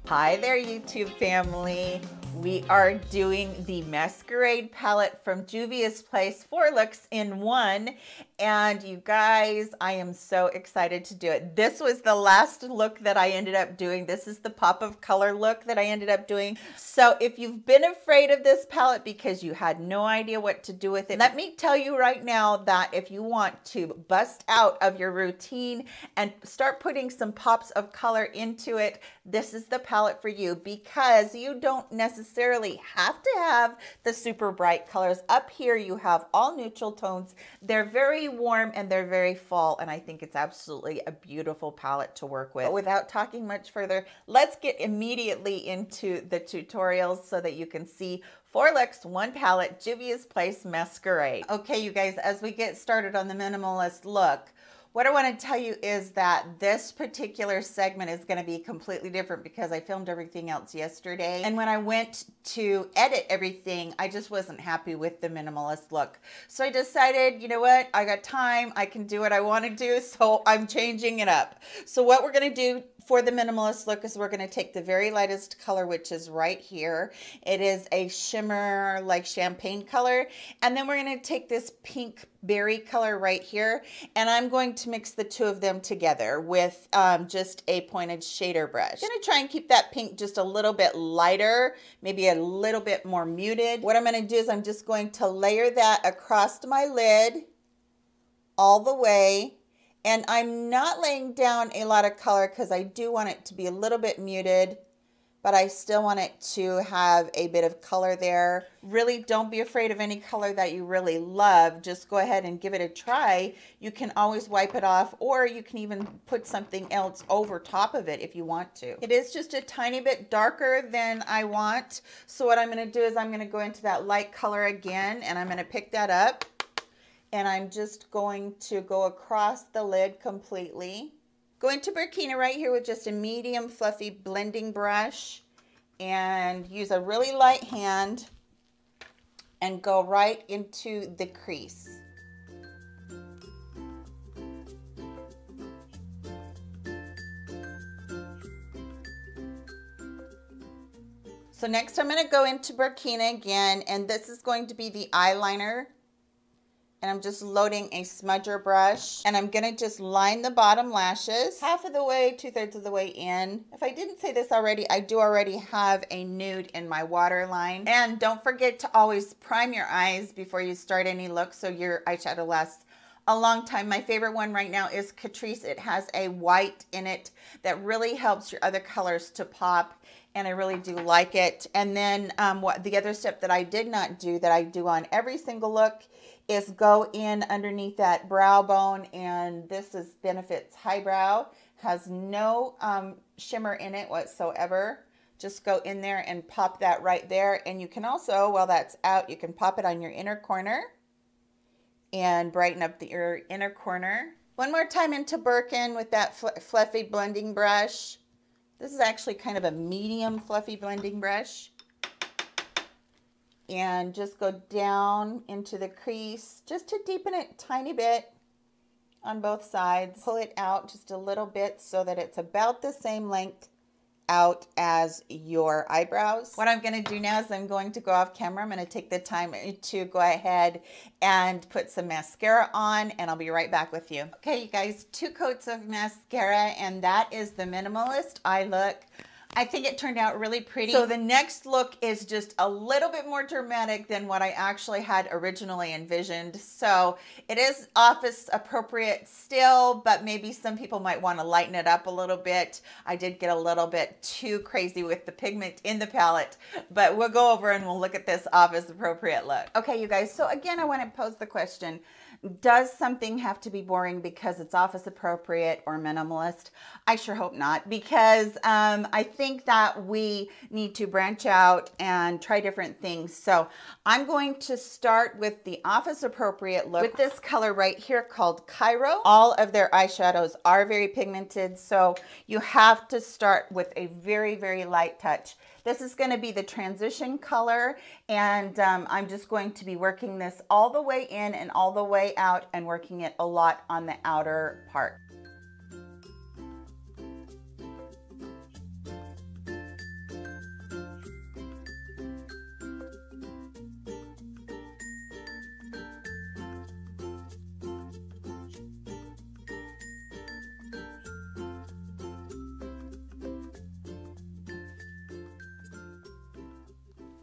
Hi there, YouTube family. We are doing the Masquerade palette from Juvia's Place, 4 looks in 1. And you guys, I am so excited to do it. This was the last look that I ended up doing. This is the pop of color look that I ended up doing. So if you've been afraid of this palette because you had no idea what to do with it, let me tell you right now that if you want to bust out of your routine and start putting some pops of color into it, this is the palette for you, because you don't necessarily have to have the super bright colors. Up here you have all neutral tones. They're very warm and they're very fall, and I think it's absolutely a beautiful palette to work with. But without talking much further, let's get immediately into the tutorials so that you can see 4 looks, 1 palette, Juvia's Place Masquerade. Okay, you guys, as we get started on the minimalist look, what I want to tell you is that this particular segment is going to be completely different because I filmed everything else yesterday. And when I went to edit everything, I just wasn't happy with the minimalist look. So I decided, you know what, I got time, I can do what I want to do, so I'm changing it up. So what we're going to do for the minimalist look is we're going to take the very lightest color, which is right here. It is a shimmer like champagne color. And then we're going to take this pink berry color right here, and I'm going to mix the two of them together with just a pointed shader brush. I'm going to try and keep that pink just a little bit lighter, maybe a little bit more muted. What I'm going to do is I'm just going to layer that across my lid all the way. And I'm not laying down a lot of color because I do want it to be a little bit muted, but I still want it to have a bit of color there. Really, don't be afraid of any color that you really love. Just go ahead and give it a try. You can always wipe it off, or you can even put something else over top of it if you want to. It is just a tiny bit darker than I want. So what I'm gonna do is I'm gonna go into that light color again, and I'm gonna pick that up. And I'm just going to go across the lid completely. Go into Burkina right here with just a medium fluffy blending brush and use a really light hand and go right into the crease. So next I'm going to go into Burkina again, and this is going to be the eyeliner. And I'm just loading a smudger brush, and I'm gonna just line the bottom lashes half of the way, 2/3 of the way in. If I didn't say this already, I do already have a nude in my waterline. And don't forget to always prime your eyes before you start any look so your eyeshadow lasts a long time. My favorite one right now is Catrice. It has a white in it that really helps your other colors to pop, and I really do like it. And then the other step that I did not do that I do on every single look is go in underneath that brow bone, and this is Benefit's Highbrow. Has no shimmer in it whatsoever. Just go in there and pop that right there. And you can also, while that's out, you can pop it on your inner corner and brighten up your inner corner. One more time into Birkin with that fluffy blending brush. This is actually kind of a medium fluffy blending brush. And just go down into the crease just to deepen it a tiny bit on both sides. Pull it out just a little bit so that it's about the same length out as your eyebrows. What I'm going to do now is I'm going to go off camera. I'm going to take the time to go ahead and put some mascara on, and I'll be right back with you. Okay, you guys, 2 coats of mascara, and that is the minimalist eye look. I think it turned out really pretty. So the next look is just a little bit more dramatic than what I actually had originally envisioned. So it is office appropriate still, but maybe some people might want to lighten it up a little bit. I did get a little bit too crazy with the pigment in the palette, but we'll go over and we'll look at this office appropriate look. Okay, you guys, so again, I want to pose the question, does something have to be boring because it's office appropriate or minimalist? I sure hope not, because I think that we need to branch out and try different things. So I'm going to start with the office appropriate look with this color right here called Cairo. All of their eyeshadows are very pigmented, so you have to start with a very, very light touch. This is going to be the transition color, and I'm just going to be working this all the way in and all the way out and working it a lot on the outer part.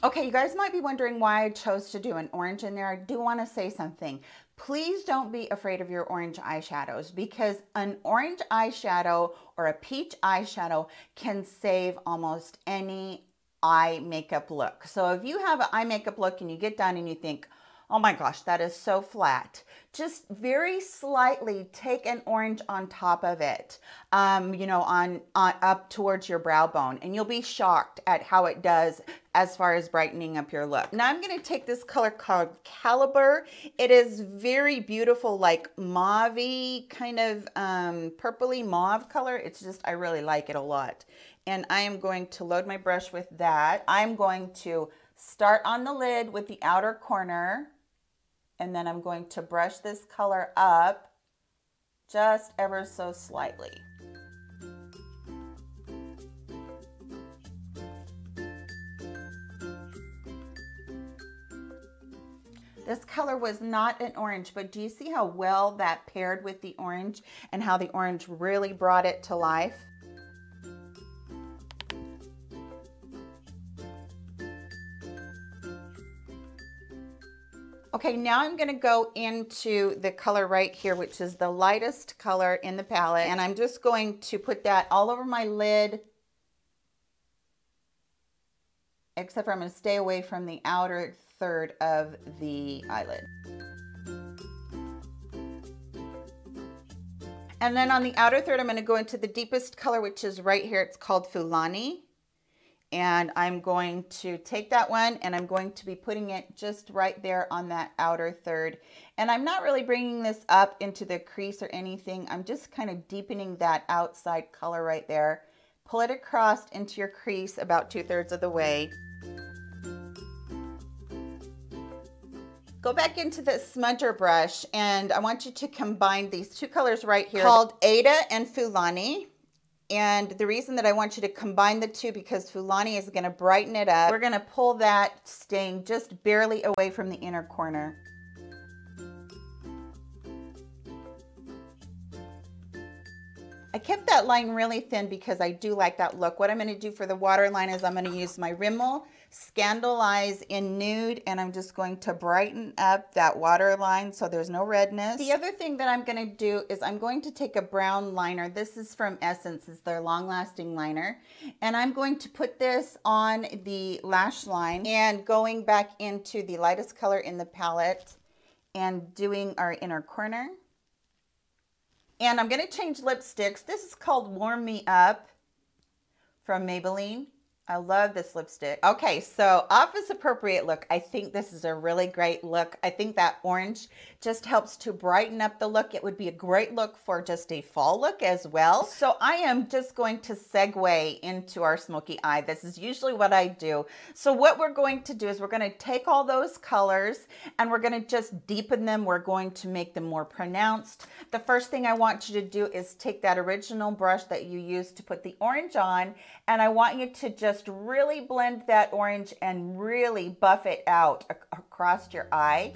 Okay, you guys might be wondering why I chose to do an orange in there. I do want to say something. Please don't be afraid of your orange eyeshadows, because an orange eyeshadow or a peach eyeshadow can save almost any eye makeup look. So if you have an eye makeup look and you get done and you think, oh my gosh, that is so flat, just very slightly take an orange on top of it, you know, on up towards your brow bone, and you'll be shocked at how it does as far as brightening up your look. Now I'm going to take this color called Caliber. It is very beautiful, like mauve-y, kind of purpley mauve color. It's just, I really like it a lot. And I am going to load my brush with that. I'm going to start on the lid with the outer corner, and then I'm going to brush this color up just ever so slightly. This color was not an orange, but do you see how well that paired with the orange and how the orange really brought it to life? Okay, now I'm going to go into the color right here, which is the lightest color in the palette, and I'm just going to put that all over my lid, except for I'm going to stay away from the outer third of the eyelid. And then on the outer third, I'm going to go into the deepest color, which is right here. It's called Fulani. And I'm going to take that one and I'm going to be putting it just right there on that outer third. And I'm not really bringing this up into the crease or anything. I'm just kind of deepening that outside color right there. Pull it across into your crease about 2/3 of the way. Go back into the smudger brush and I want you to combine these two colors right here called Ada and Fulani. And the reason that I want you to combine the two, because Fulani is going to brighten it up. We're going to pull that stain just barely away from the inner corner. I kept that line really thin because I do like that look. What I'm going to do for the waterline is I'm going to use my Rimmel Scandalize in Nude, and I'm just going to brighten up that waterline so there's no redness. The other thing that I'm going to do is I'm going to take a brown liner. This is from Essence. It's their long-lasting liner. And I'm going to put this on the lash line and going back into the lightest color in the palette and doing our inner corner. And I'm going to change lipsticks. This is called Warm Me Up from Maybelline. I love this lipstick. Okay, so office appropriate look. I think this is a really great look. I think that orange just helps to brighten up the look. It would be a great look for just a fall look as well. So I am just going to segue into our smoky eye. This is usually what I do. So what we're going to do is we're going to take all those colors and we're going to just deepen them. We're going to make them more pronounced. The first thing I want you to do is take that original brush that you used to put the orange on, and I want you to just really blend that orange and really buff it out across your eye.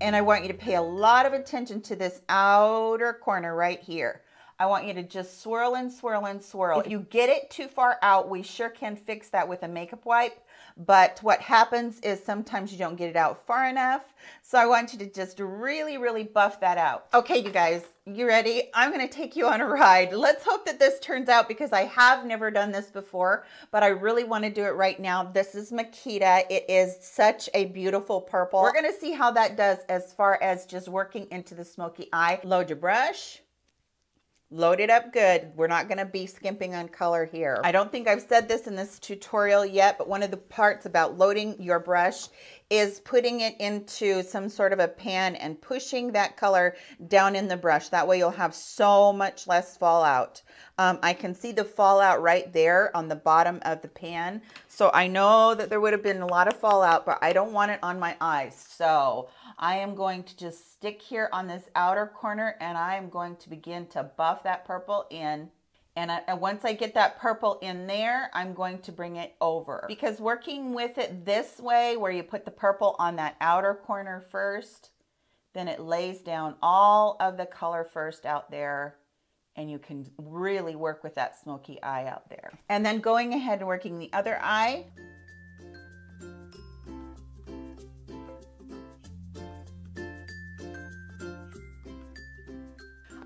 And I want you to pay a lot of attention to this outer corner right here. I want you to just swirl and swirl and swirl. If you get it too far out, we sure can fix that with a makeup wipe. But what happens is sometimes you don't get it out far enough. So I want you to just really, really buff that out. Okay, you guys, you ready? I'm going to take you on a ride. Let's hope that this turns out, because I have never done this before, but I really want to do it right now. This is Makita. It is such a beautiful purple. We're going to see how that does as far as just working into the smoky eye. Load your brush. Load it up good. We're not going to be skimping on color here. I don't think I've said this in this tutorial yet, but one of the parts about loading your brush is putting it into some sort of a pan and pushing that color down in the brush. That way you'll have so much less fallout. I can see the fallout right there on the bottom of the pan. So I know that there would have been a lot of fallout, but I don't want it on my eyes. So I am going to just stick here on this outer corner and I am going to begin to buff that purple in. And once I get that purple in there, I'm going to bring it over. Because working with it this way, where you put the purple on that outer corner first, then it lays down all of the color first out there. and you can really work with that smoky eye out there. And then going ahead and working the other eye.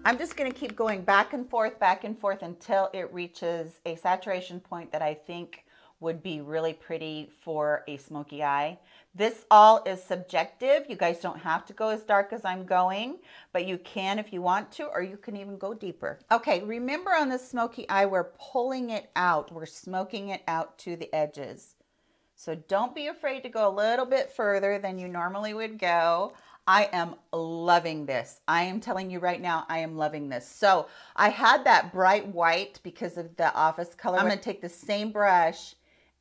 I'm just going to keep going back and forth until it reaches a saturation point that I think would be really pretty for a smoky eye. This all is subjective. You guys don't have to go as dark as I'm going, but you can if you want to, or you can even go deeper. Okay, remember on the smoky eye, we're pulling it out. We're smoking it out to the edges. So don't be afraid to go a little bit further than you normally would go. I am loving this. I am telling you right now, I am loving this. So I had that bright white because of the office color. I'm going to take the same brush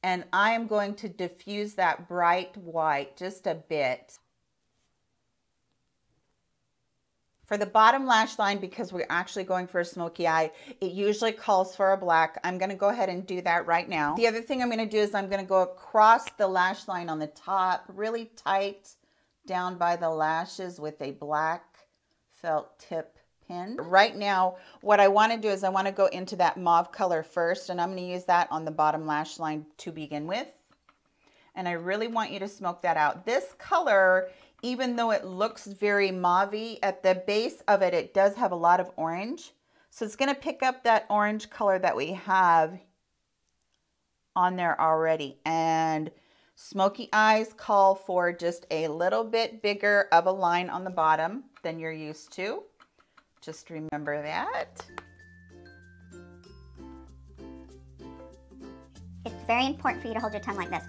and I am going to diffuse that bright white just a bit. For the bottom lash line, because we're actually going for a smoky eye, it usually calls for a black. I'm going to go ahead and do that right now. The other thing I'm going to do is I'm going to go across the lash line on the top, really tight down by the lashes with a black felt tip pin. Right now, what I want to do is I want to go into that mauve color first, and I'm going to use that on the bottom lash line to begin with. And I really want you to smoke that out. This color, even though it looks very mauve-y, at the base of it, it does have a lot of orange. So it's going to pick up that orange color that we have on there already. And smoky eyes call for just a little bit bigger of a line on the bottom than you're used to. Just remember that. It's very important for you to hold your tongue like this.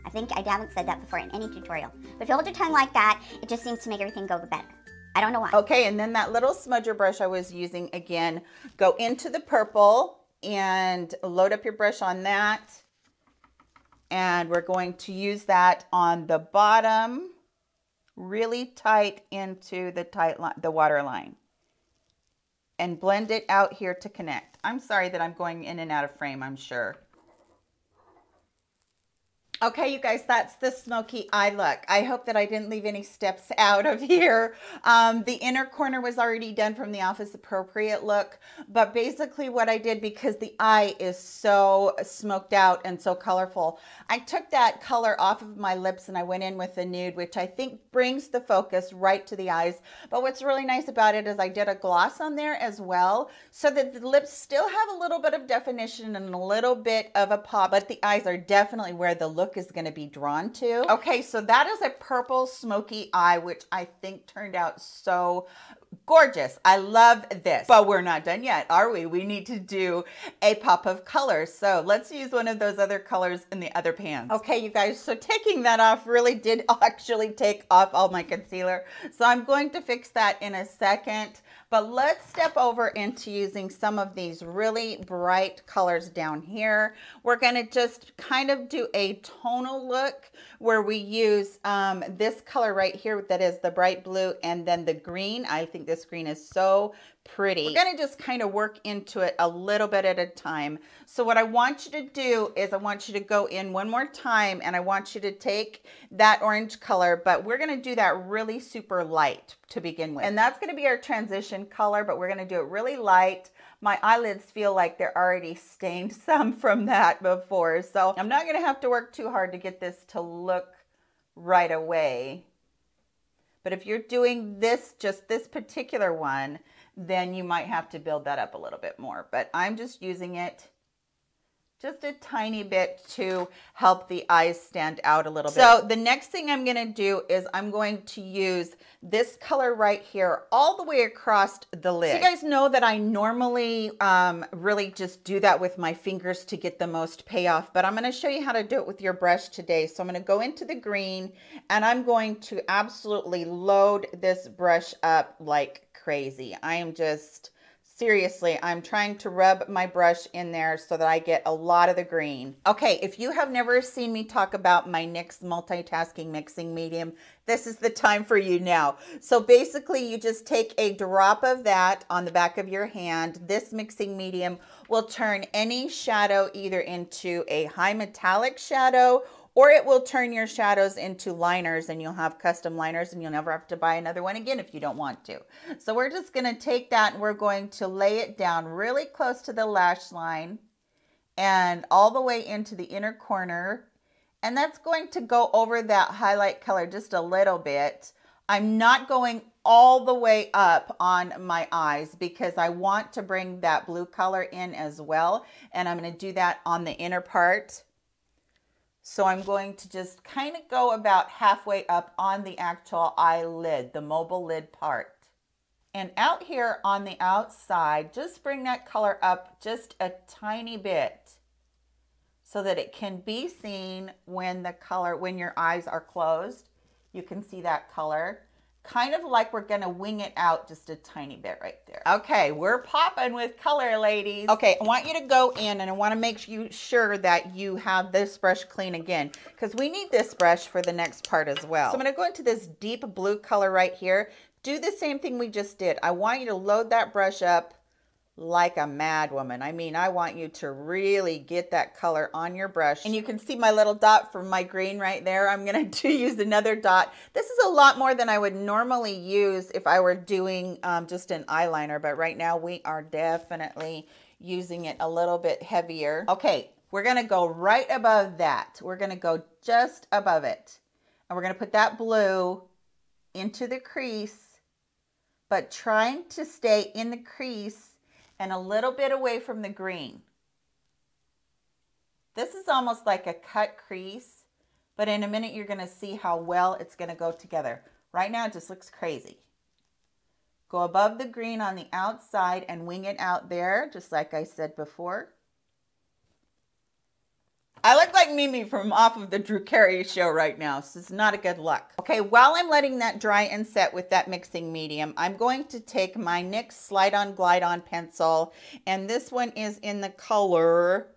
I think I haven't said that before in any tutorial. But if you hold your tongue like that, it just seems to make everything go better. I don't know why. Okay, and then that little smudger brush I was using, again, go into the purple and load up your brush on that. And we're going to use that on the bottom, really tight into the water line. And blend it out here to connect. I'm sorry that I'm going in and out of frame, I'm sure. Okay, you guys, that's the smoky eye look. I hope that I didn't leave any steps out of here. The inner corner was already done from the office appropriate look, but basically what I did, because the eye is so smoked out and so colorful, I took that color off of my lips and I went in with the nude, which I think brings the focus right to the eyes. But what's really nice about it is I did a gloss on there as well, so that the lips still have a little bit of definition and a little bit of a pop, but the eyes are definitely where the look is going to be drawn to. Okay, so that is a purple smoky eye, which I think turned out so gorgeous. I love this, but we're not done yet, are we? We need to do a pop of color. So let's use one of those other colors in the other pans. Okay, you guys, so taking that off really did actually take off all my concealer. So I'm going to fix that in a second, but let's step over into using some of these really bright colors down here. We're going to just kind of do a tonal look where we use this color right here that is the bright blue, and then the green. I think this green is so pretty. We're going to just kind of work into it a little bit at a time. So what I want you to do is I want you to go in one more time, and I want you to take that orange color, but we're going to do that really super light to begin with. And that's going to be our transition color, but we're going to do it really light. My eyelids feel like they're already stained some from that before, so I'm not going to have to work too hard to get this to look right away. But if you're doing this, just this particular one, then you might have to build that up a little bit more. But I'm just using it just a tiny bit to help the eyes stand out a little bit. So the next thing I'm going to do is I'm going to use this color right here all the way across the lid. So you guys know that I normally really just do that with my fingers to get the most payoff, but I'm going to show you how to do it with your brush today. So I'm going to go into the green and I'm going to absolutely load this brush up like crazy. I am just... Seriously, I'm trying to rub my brush in there so that I get a lot of the green. Okay, if you have never seen me talk about my NYX multitasking mixing medium, this is the time for you now. So basically, you just take a drop of that on the back of your hand. This mixing medium will turn any shadow either into a high metallic shadow or it will turn your shadows into liners and you'll have custom liners and you'll never have to buy another one again if you don't want to. So we're just going to take that and we're going to lay it down really close to the lash line and all the way into the inner corner. And that's going to go over that highlight color just a little bit. I'm not going all the way up on my eyes because I want to bring that blue color in as well. And I'm going to do that on the inner part. So I'm going to just kind of go about halfway up on the actual eyelid, the mobile lid part. And out here on the outside, just bring that color up just a tiny bit so that it can be seen when your eyes are closed. You can see that color. Kind of like we're gonna wing it out just a tiny bit right there. Okay, we're popping with color, ladies. Okay, I want you to go in and I wanna make sure that you have this brush clean again because we need this brush for the next part as well. So I'm gonna go into this deep blue color right here. Do the same thing we just did. I want you to load that brush up like a mad woman. I mean, I want you to really get that color on your brush. And you can see my little dot from my green right there. I'm going to use another dot. This is a lot more than I would normally use if I were doing just an eyeliner. But right now we are definitely using it a little bit heavier. Okay, we're going to go right above that. We're going to go just above it. And we're going to put that blue into the crease, but trying to stay in the crease and a little bit away from the green. This is almost like a cut crease, but in a minute you're going to see how well it's going to go together. Right now it just looks crazy. Go above the green on the outside and wing it out there, just like I said before. I look like Mimi from off of the Drew Carey show right now, so it's not a good look. Okay, while I'm letting that dry and set with that mixing medium, I'm going to take my NYX Slide On Glide On pencil, and this one is in the color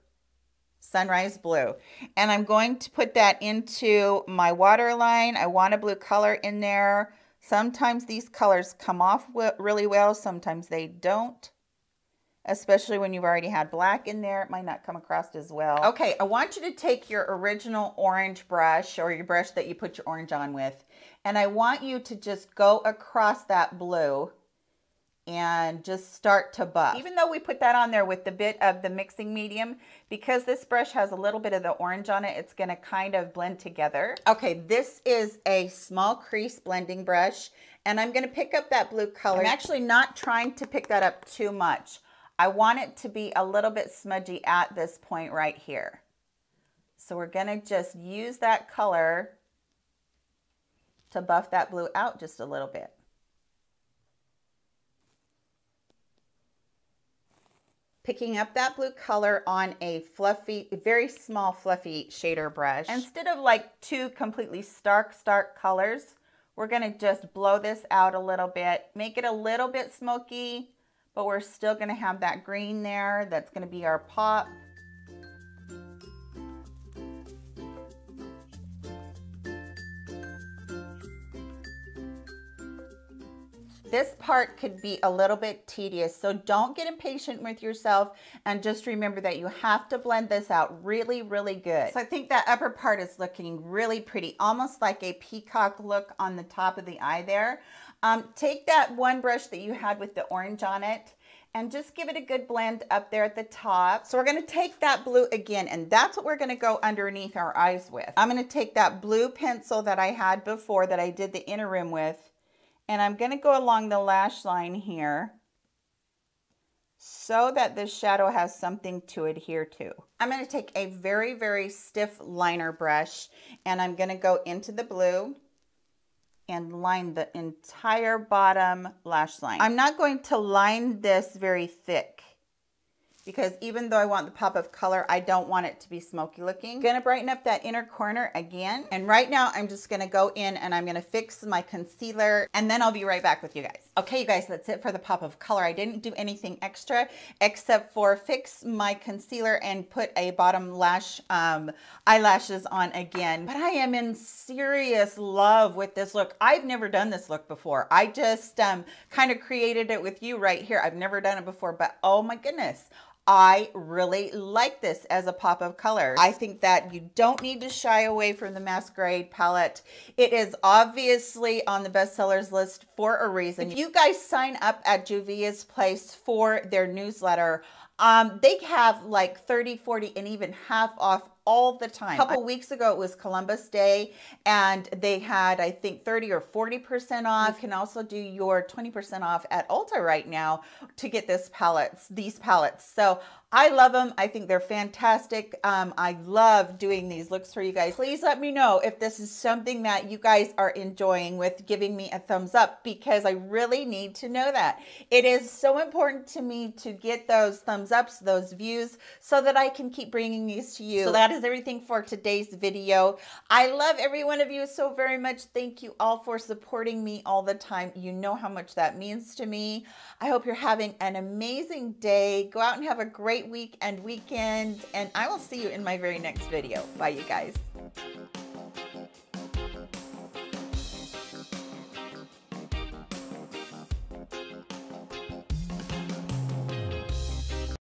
Sunrise Blue. And I'm going to put that into my waterline. I want a blue color in there. Sometimes these colors come off really well, sometimes they don't. Especially when you've already had black in there, it might not come across as well. Okay, I want you to take your original orange brush or your brush that you put your orange on with, and I want you to just go across that blue and just start to buff. Even though we put that on there with the bit of the mixing medium, because this brush has a little bit of the orange on it, it's gonna kind of blend together. Okay, this is a small crease blending brush, and I'm gonna pick up that blue color. I'm actually not trying to pick that up too much. I want it to be a little bit smudgy at this point right here. So we're gonna just use that color to buff that blue out just a little bit. Picking up that blue color on a fluffy, very small fluffy shader brush. Instead of like two completely stark colors, we're gonna just blow this out a little bit, make it a little bit smoky, but we're still gonna have that green there. That's gonna be our pop. This part could be a little bit tedious, so don't get impatient with yourself and just remember that you have to blend this out really, really good. So I think that upper part is looking really pretty, almost like a peacock look on the top of the eye there. Take that one brush that you had with the orange on it and just give it a good blend up there at the top. So we're gonna take that blue again, and that's what we're gonna go underneath our eyes with. I'm gonna take that blue pencil that I had before that I did the inner rim with, and I'm gonna go along the lash line here so that this shadow has something to adhere to. I'm gonna take a very, very stiff liner brush, and I'm gonna go into the blue and line the entire bottom lash line. I'm not going to line this very thick because even though I want the pop of color, I don't want it to be smoky looking. Gonna brighten up that inner corner again. And right now I'm just gonna go in and I'm gonna fix my concealer, and then I'll be right back with you guys. Okay, you guys, that's it for the pop of color. I didn't do anything extra except for fix my concealer and put a bottom lash eyelashes on again. But I am in serious love with this look. I've never done this look before. I just kind of created it with you right here. I've never done it before, but oh my goodness. I really like this as a pop of colors. I think that you don't need to shy away from the Masquerade palette. It is obviously on the bestsellers list for a reason. If you guys sign up at Juvia's Place for their newsletter, they have like 30, 40, and even half off all the time. A couple weeks ago, it was Columbus Day, and they had, I think, 30 or 40% off. You can also do your 20% off at Ulta right now to get these palettes. So I love them. I think they're fantastic. I love doing these looks for you guys. Please let me know if this is something that you guys are enjoying with giving me a thumbs up, because I really need to know that. It is so important to me to get those thumbs ups, those views, so that I can keep bringing these to you. So that is everything for today's video. I love every one of you so very much. Thank you all for supporting me all the time. You know how much that means to me. I hope you're having an amazing day. Go out and have a great week and weekend, and I will see you in my very next video. Bye, you guys.